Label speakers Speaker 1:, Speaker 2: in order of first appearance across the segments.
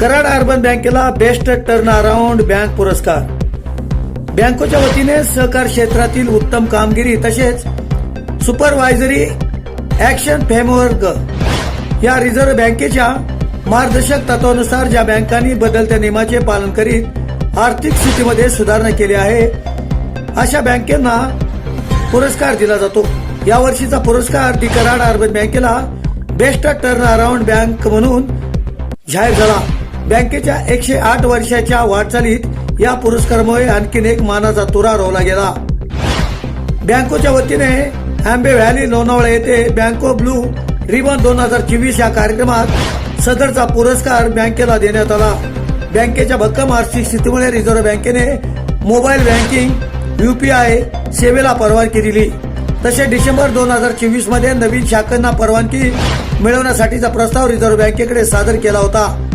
Speaker 1: Karad urban बँकेला best turn around bank पुरस्कार. बँकेच्या वतीने सहकार क्षेत्रातील उत्तम कामगिरी तसेच सुपरवायझरी ऍक्शन फ्रेमवर्क या रिझर्व्ह बँकेच्या मार्गदर्शक तत्वानुसार ज्या बँकांनी बदलत्या नियमाचे पालन करीत आर्थिक स्थितीमध्ये सुधारणा केली आहे अशा बँकेंना पुरस्कार दिला जातो. या वर्षीचा पुरस्कार दी कराड अर्बन बँकेला बेस्ट टर्न अराउंड बँक म्हणून जाहीर झाला. बँकेच्या 108 वर्षाच्या वाटचालीत या पुरस्कारामुळे आणखीन एक मानाचा तुरा रोवला गेला. बँकेच्या वतीने आंबे व्हॅली लोणावळा येथे बँको ब्लू रिबन 2024 या कार्यक्रमात सदरचा पुरस्कार बँकेला देण्यात आला. बँकेच्या भक्कम आर्थिक स्थितीमुळे रिझर्व्ह बँकेने मोबाईल बँकिंग UPI सेवेला परवानगी दिली. तसे डिसेंबर 2024 मध्ये नवीन शाखांना परवानगी मिळवण्यासाठीचा प्रस्ताव रिझर्व्ह बँकेकडे सादर केला होता.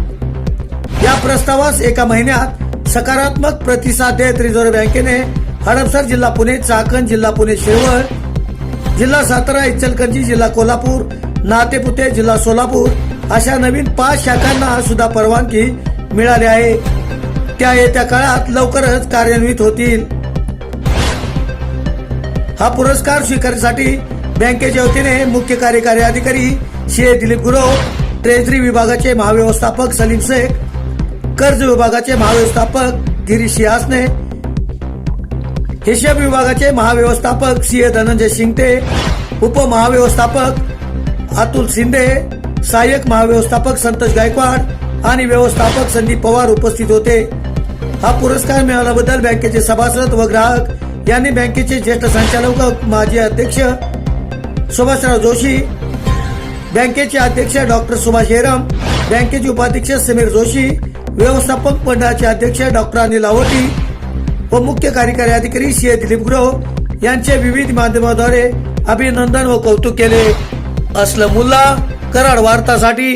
Speaker 1: या प्रस्तावास एका महिन्यात सकारात्मक प्रतिसाद देत रिझर्व्ह बँकेने हडपसर जिल्हा पुणे, चाकण जिल्हा पुणे शिरवळ, जिल्हा सातारा, इचलकरंजी जिल्हा कोल्हापूर, नातेपुते जिल्हा सोलापूर अशा नवीन 5 शाखांना सुद्धा परवानगी मिळाली आहे. त्या येत्या काळात लवकरच कार्यान्वित होतील. हा पुरस्कार स्वीकारण्यासाठी बँकेच्या वतीने मुख्य कार्यकारी अधिकारी श्री दिलीप गुरव, ट्रेझरी विभागाचे महाव्यवस्थापक सलीम शेख, कर्ज विभागाचे महाव्यवस्थापक गिरीश यासने, हिशेब विभागाचे महाव्यवस्थापक CA धनंजय शिंगटे, उपमहाव्यवस्थापक अतुल शिंदे, सहाय्यक महाव्यवस्थापक संतोष गायकवाड आणि व्यवस्थापक संदीप पवार उपस्थित होते. हा पुरस्कार मिळाल्याबद्दल बँकेचे सभासद व ग्राहक यांनी बँकेचे ज्येष्ठ संचालक माजी अध्यक्ष सुभाषराव जोशी, बँकेचे अध्यक्ष डॉक्टर सुभाष हेरम, बँकेचे उपाध्यक्ष समीर जोशी, व्यवस्थापक मंडळाचे अध्यक्ष डॉक्टर अनिल आवटी व मुख्य कार्यकारी अधिकारी श्री दिलीप गुरव यांचे विविध माध्यमाद्वारे अभिनंदन व कौतुक केले. असलम मुल्ला, कराड वार्तासाठी.